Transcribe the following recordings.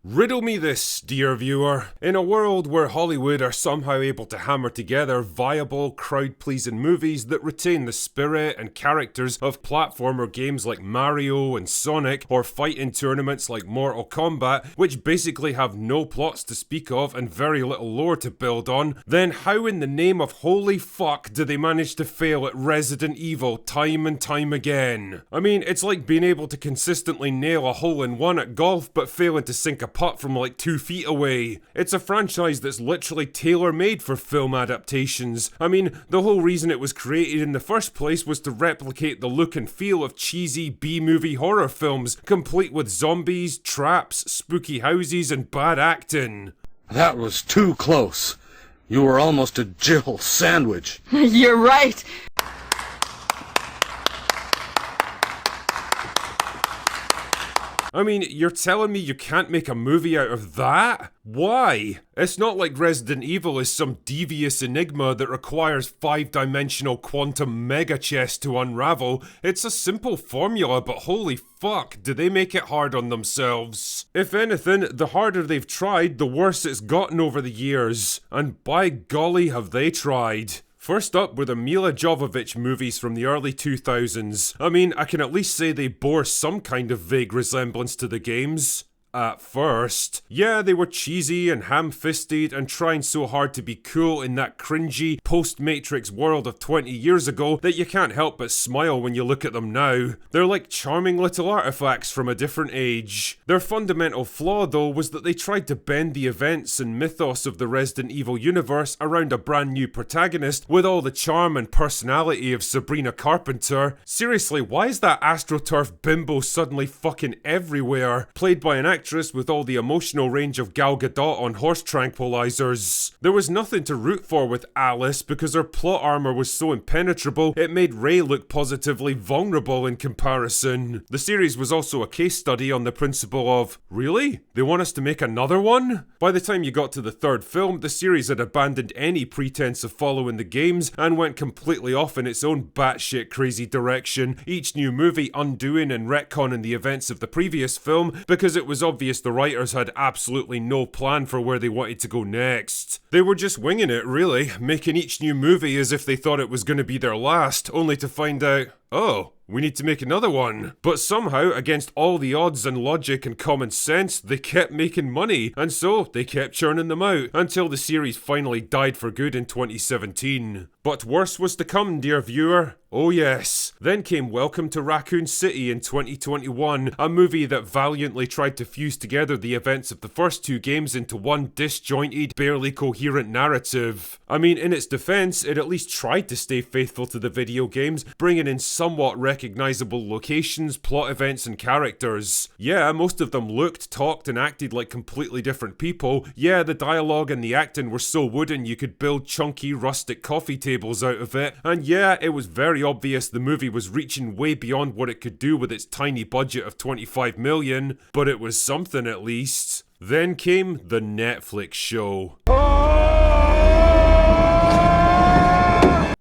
Riddle me this, dear viewer. In a world where Hollywood are somehow able to hammer together viable, crowd-pleasing movies that retain the spirit and characters of platformer games like Mario and Sonic, or fighting tournaments like Mortal Kombat, which basically have no plots to speak of and very little lore to build on, then how in the name of holy fuck do they manage to fail at Resident Evil time and time again? I mean, it's like being able to consistently nail a hole-in-one at golf but failing to sink a putt from like 2 feet away. It's a franchise that's literally tailor-made for film adaptations. I mean, the whole reason it was created in the first place was to replicate the look and feel of cheesy B-movie horror films, complete with zombies, traps, spooky houses, and bad acting. That was too close. You were almost a Jill sandwich. You're right. I mean, you're telling me you can't make a movie out of that? Why? It's not like Resident Evil is some devious enigma that requires 5-dimensional quantum mega chess to unravel. It's a simple formula, but holy fuck, do they make it hard on themselves. If anything, the harder they've tried, the worse it's gotten over the years. And by golly have they tried. First up were the Milla Jovovich movies from the early 2000s. I mean, I can at least say they bore some kind of vague resemblance to the games. At first. Yeah, they were cheesy and ham-fisted and trying so hard to be cool in that cringy, post-Matrix world of 20 years ago that you can't help but smile when you look at them now. They're like charming little artifacts from a different age. Their fundamental flaw, though, was that they tried to bend the events and mythos of the Resident Evil universe around a brand new protagonist with all the charm and personality of Sabrina Carpenter. Seriously, why is that AstroTurf bimbo suddenly fucking everywhere? Played by an actress with all the emotional range of Gal Gadot on horse tranquilizers. There was nothing to root for with Alice because her plot armor was so impenetrable it made Ray look positively vulnerable in comparison. The series was also a case study on the principle of, really? They want us to make another one? By the time you got to the third film, the series had abandoned any pretense of following the games and went completely off in its own batshit crazy direction, each new movie undoing and retconning the events of the previous film because it was obvious the writers had absolutely no plan for where they wanted to go next. They were just winging it, really, making each new movie as if they thought it was going to be their last, only to find out, oh, we need to make another one. But somehow, against all the odds and logic and common sense, they kept making money, and so they kept churning them out, until the series finally died for good in 2017. But worse was to come, dear viewer. Oh yes. Then came Welcome to Raccoon City in 2021, a movie that valiantly tried to fuse together the events of the first two games into one disjointed, barely coherent narrative. I mean, in its defense, it at least tried to stay faithful to the video games, bringing in somewhat recognizable locations, plot events, and characters. Yeah, most of them looked, talked, and acted like completely different people. Yeah, the dialogue and the acting were so wooden you could build chunky, rustic coffee tables out of it. And yeah, it was very obvious the movie was reaching way beyond what it could do with its tiny budget of 25 million, but it was something at least. Then came the Netflix show.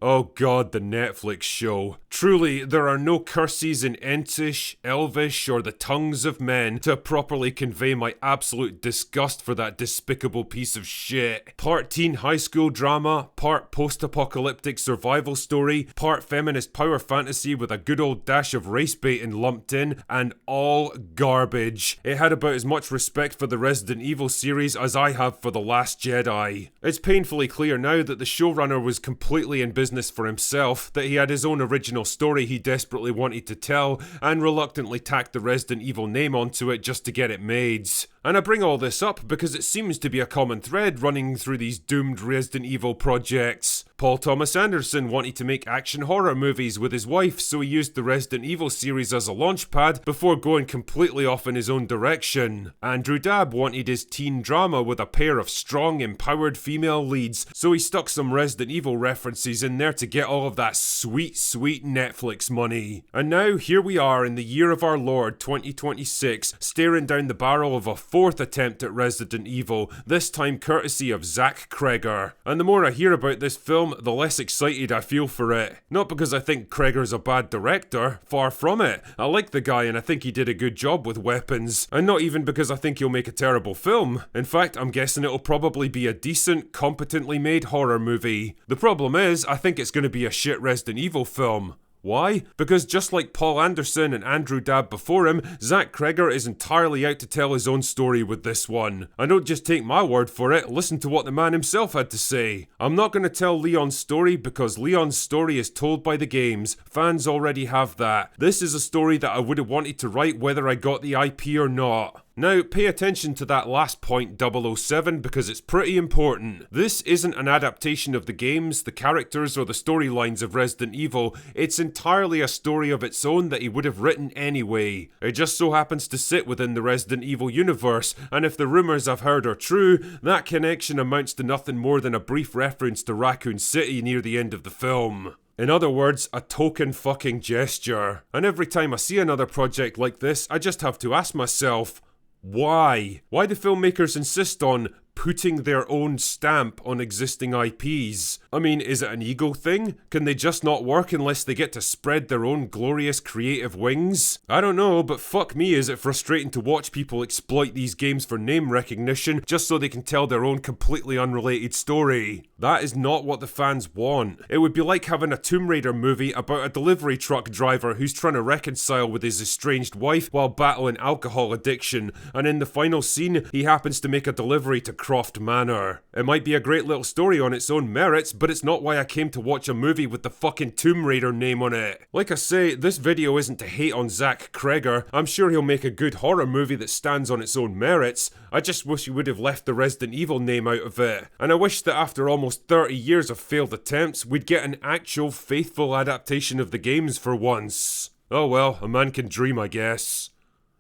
Oh god, the Netflix show. Truly, there are no curses in Entish, Elvish, or the tongues of men to properly convey my absolute disgust for that despicable piece of shit. Part teen high school drama, part post-apocalyptic survival story, part feminist power fantasy with a good old dash of race baiting lumped in, and all garbage. It had about as much respect for the Resident Evil series as I have for The Last Jedi. It's painfully clear now that the showrunner was completely in business for himself, that he had his own original story he desperately wanted to tell, and reluctantly tacked the Resident Evil name onto it just to get it made. And I bring all this up because it seems to be a common thread running through these doomed Resident Evil projects. Paul Thomas Anderson wanted to make action horror movies with his wife, so he used the Resident Evil series as a launchpad before going completely off in his own direction. Andrew Dabb wanted his teen drama with a pair of strong, empowered female leads, so he stuck some Resident Evil references in there to get all of that sweet, sweet Netflix money. And now, here we are in the year of our Lord 2026, staring down the barrel of a 4th attempt at Resident Evil, this time courtesy of Zach Cregger. And the more I hear about this film, the less excited I feel for it. Not because I think Cregger's a bad director, far from it. I like the guy and I think he did a good job with Weapons. And not even because I think he'll make a terrible film. In fact, I'm guessing it'll probably be a decent, competently made horror movie. The problem is, I think it's going to be a shit Resident Evil film. Why? Because just like Paul Anderson and Andrew Dabb before him, Zach Cregger is entirely out to tell his own story with this one. And don't just take my word for it, listen to what the man himself had to say. I'm not going to tell Leon's story because Leon's story is told by the games. Fans already have that. This is a story that I would have wanted to write whether I got the IP or not. Now, pay attention to that last point, 007, because it's pretty important. This isn't an adaptation of the games, the characters, or the storylines of Resident Evil. It's entirely a story of its own that he would have written anyway. It just so happens to sit within the Resident Evil universe, and if the rumours I've heard are true, that connection amounts to nothing more than a brief reference to Raccoon City near the end of the film. In other words, a token fucking gesture. And every time I see another project like this, I just have to ask myself, why? Why do filmmakers insist on putting their own stamp on existing IPs? I mean, is it an ego thing? Can they just not work unless they get to spread their own glorious creative wings? I don't know, but fuck me, is it frustrating to watch people exploit these games for name recognition just so they can tell their own completely unrelated story. That is not what the fans want. It would be like having a Tomb Raider movie about a delivery truck driver who's trying to reconcile with his estranged wife while battling alcohol addiction, and in the final scene, he happens to make a delivery to Croft Manor. It might be a great little story on its own merits, but it's not why I came to watch a movie with the fucking Tomb Raider name on it. Like I say, this video isn't to hate on Zach Cregger. I'm sure he'll make a good horror movie that stands on its own merits. I just wish he would have left the Resident Evil name out of it. And I wish that after almost 30 years of failed attempts, we'd get an actual faithful adaptation of the games for once. Oh well, a man can dream, I guess.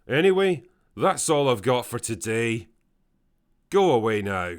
Anyway, that's all I've got for today. Go away now.